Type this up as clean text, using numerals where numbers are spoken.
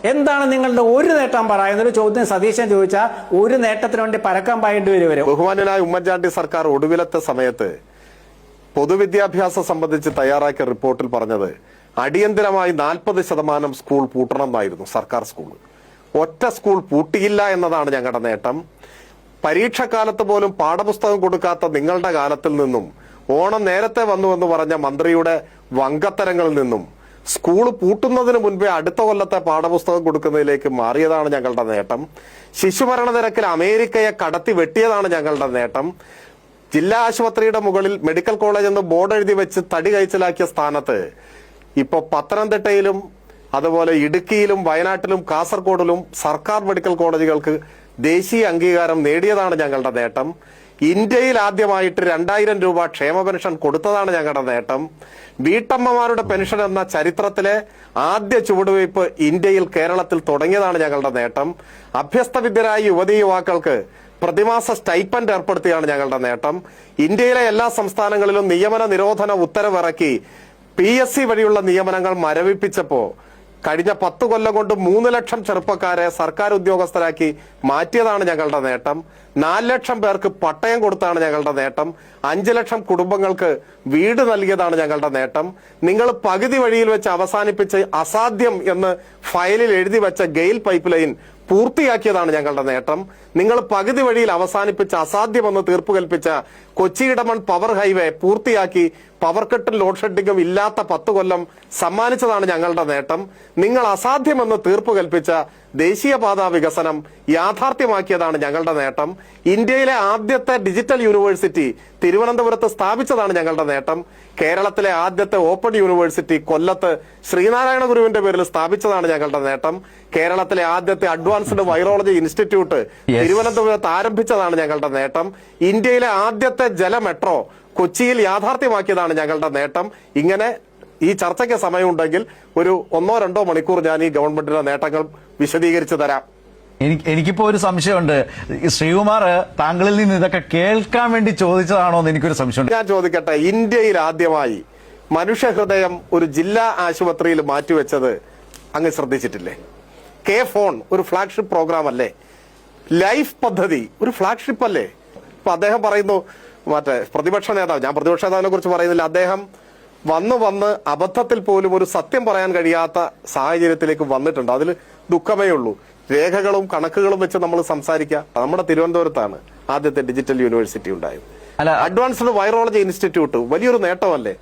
എന്താണ് നിങ്ങളുടെ ഒരു നേട്ടം പറയുന്നൊരു ചോദ്യം സതീശൻ ചോദിച്ചാൽ ഒരു നേട്ടത്തിന് വേണ്ടി പരക്കം പായേണ്ടി വരും. ബഹുമാന്യനായ ഉമ്മൻചാണ്ടി സർക്കാർ ഒടുവിലത്തെ സമയത്ത് പൊതുവിദ്യാഭ്യാസം സംബന്ധിച്ച് തയ്യാറാക്കിയ റിപ്പോർട്ടിൽ പറഞ്ഞത് അടിയന്തരമായി 40% സ്കൂൾ പൂട്ടണം എന്നായിരുന്നു. സർക്കാർ സ്കൂൾ ഒറ്റ സ്കൂൾ പൂട്ടിയില്ല എന്നതാണ് ഞങ്ങളുടെ നേട്ടം. പരീക്ഷക്കാലത്ത് പോലും പാഠപുസ്തകം കൊടുക്കാത്ത നിങ്ങളുടെ കാലത്തിൽ നിന്നും ഓണം നേരത്തെ വന്നുവെന്ന് പറഞ്ഞ മന്ത്രിയുടെ വങ്കത്തരങ്ങളിൽ നിന്നും സ്കൂൾ പൂട്ടുന്നതിന് മുൻപേ അടുത്ത കൊല്ലത്തെ പാഠപുസ്തകം കൊടുക്കുന്നതിലേക്ക് മാറിയതാണ് ഞങ്ങളുടെ നേട്ടം. ശിശുമരണ നിരക്കിൽ അമേരിക്കയെ കടത്തി വെട്ടിയതാണ് ഞങ്ങളുടെ നേട്ടം. ജില്ലാ ആശുപത്രിയുടെ മുകളിൽ മെഡിക്കൽ കോളേജ് എന്ന് ബോർഡ് എഴുതി വെച്ച് തടി കൈച്ചലാക്കിയ സ്ഥാനത്ത് ഇപ്പൊ പത്തനംതിട്ടയിലും അതുപോലെ ഇടുക്കിയിലും വയനാട്ടിലും കാസർഗോഡിലും സർക്കാർ മെഡിക്കൽ കോളേജുകൾക്ക് ദേശീയ അംഗീകാരം നേടിയതാണ് ഞങ്ങളുടെ നേട്ടം. ഇന്ത്യയിൽ ആദ്യമായിട്ട് 2000 രൂപ ക്ഷേമ പെൻഷൻ കൊടുത്തതാണ് ഞങ്ങളുടെ നേട്ടം. വീട്ടമ്മമാരുടെ പെൻഷൻ എന്ന ചരിത്രത്തിലെ ആദ്യ ചുവടുവയ്പ് ഇന്ത്യയിൽ കേരളത്തിൽ തുടങ്ങിയതാണ് ഞങ്ങളുടെ നേട്ടം. അഭ്യസ്തവിദ്യരായ യുവതീ യുവാക്കൾക്ക് പ്രതിമാസ സ്റ്റൈപ്പൻഡ് ഏർപ്പെടുത്തിയാണ് ഞങ്ങളുടെ നേട്ടം. ഇന്ത്യയിലെ എല്ലാ സംസ്ഥാനങ്ങളിലും നിയമന നിരോധന ഉത്തരവിറക്കി PSC വഴിയുള്ള നിയമനങ്ങൾ മരവിപ്പിച്ചപ്പോ കഴിഞ്ഞ 10 കൊല്ലം കൊണ്ട് 3 ലക്ഷം ചെറുപ്പക്കാരെ സർക്കാർ ഉദ്യോഗസ്ഥരാക്കി മാറ്റിയതാണ് ഞങ്ങളുടെ നേട്ടം. 4 ലക്ഷം പേർക്ക് പട്ടയം കൊടുത്താണ് ഞങ്ങളുടെ നേട്ടം. 5 ലക്ഷം കുടുംബങ്ങൾക്ക് വീട് നൽകിയതാണ് ഞങ്ങളുടെ നേട്ടം. നിങ്ങൾ പകുതി വഴിയിൽ വെച്ച് അവസാനിപ്പിച്ച് അസാധ്യം എന്ന് ഫയലിൽ എഴുതി വെച്ച ഗെയിൽ പൈപ്പ് ലൈൻ പൂർത്തിയാക്കിയതാണ് ഞങ്ങളുടെ നേട്ടം. നിങ്ങൾ പകുതി വഴിയിൽ അവസാനിപ്പിച്ച അസാധ്യമെന്ന് തീർപ്പ് കൽപ്പിച്ച കൊച്ചി ഇടമൺ പവർ ഹൈവേ പൂർത്തിയാക്കി പവർ കട്ടും ലോഡ് ഷെഡിങ്ങും ഇല്ലാത്ത 10 കൊല്ലം സമ്മാനിച്ചതാണ് ഞങ്ങളുടെ നേട്ടം. നിങ്ങൾ അസാധ്യമെന്ന് തീർപ്പ് കൽപ്പിച്ച ദേശീയപാത വികസനം യാഥാർത്ഥ്യമാക്കിയതാണ് ഞങ്ങളുടെ നേട്ടം. ഇന്ത്യയിലെ ആദ്യത്തെ ഡിജിറ്റൽ യൂണിവേഴ്സിറ്റി തിരുവനന്തപുരത്ത് സ്ഥാപിച്ചതാണ് ഞങ്ങളുടെ നേട്ടം. കേരളത്തിലെ ആദ്യത്തെ ഓപ്പൺ യൂണിവേഴ്സിറ്റി കൊല്ലത്ത് ശ്രീനാരായണ ഗുരുവിന്റെ പേരിൽ സ്ഥാപിച്ചതാണ് ഞങ്ങളുടെ നേട്ടം. കേരളത്തിലെ ആദ്യത്തെ അഡ്വാൻസ്ഡ് വൈറോളജി ഇൻസ്റ്റിറ്റ്യൂട്ട് തിരുവനന്തപുരത്ത് ആരംഭിച്ചതാണ് ഞങ്ങളുടെ നേട്ടം. ഇന്ത്യയിലെ ആദ്യത്തെ ജല മെട്രോ കൊച്ചിയിൽ യാഥാർത്ഥ്യമാക്കിയതാണ് ഞങ്ങളുടെ നേട്ടം. ഇങ്ങനെ ഈ ചർച്ചയ്ക്ക് സമയമുണ്ടെങ്കിൽ ഒരു 1-2 മണിക്കൂർ ഞാൻ ഈ ഗവൺമെന്റിന്റെ നേട്ടങ്ങൾ വിശദീകരിച്ചു തരാം. എനിക്കിപ്പോ ഒരു സംശയമുണ്ട്. ശ്രീകുമാർ താങ്കളിൽ നിന്ന് ഇതൊക്കെ കേൾക്കാൻ വേണ്ടി ചോദിച്ചതാണോ എന്ന് എനിക്കൊരു സംശയമുണ്ട്. ഞാൻ ചോദിക്കട്ടെ, ഇന്ത്യയിൽ ആദ്യമായി മനുഷ്യഹൃദയം ഒരു ജില്ലാ ആശുപത്രിയിൽ മാറ്റിവെച്ചത് അങ്ങ് ശ്രദ്ധിച്ചിട്ടില്ലേ? K-Phone ഒരു ഫ്ലാഗ്ഷിപ്പ് പ്രോഗ്രാം അല്ലേ? ലൈഫ് പദ്ധതി ഒരു ഫ്ലാഗ്ഷിപ്പ് അല്ലേ? ഇപ്പൊ അദ്ദേഹം പറയുന്നു, മറ്റേ പ്രതിപക്ഷ നേതാവ്, ഞാൻ പ്രതിപക്ഷ നേതാവിനെ കുറിച്ച് പറയുന്നില്ല, അദ്ദേഹം വന്ന് അബദ്ധത്തിൽ പോലും ഒരു സത്യം പറയാൻ കഴിയാത്ത സാഹചര്യത്തിലേക്ക് വന്നിട്ടുണ്ട്. അതിൽ ദുഃഖമേ ഉള്ളൂ. രേഖകളും കണക്കുകളും വെച്ച് നമ്മൾ സംസാരിക്കുക. നമ്മുടെ തിരുവനന്തപുരത്താണ് ആദ്യത്തെ ഡിജിറ്റൽ യൂണിവേഴ്സിറ്റി ഉണ്ടായത്. അഡ്വാൻസ്ഡ് വൈറോളജി ഇൻസ്റ്റിറ്റ്യൂട്ട് വലിയൊരു നേട്ടമല്ലേ?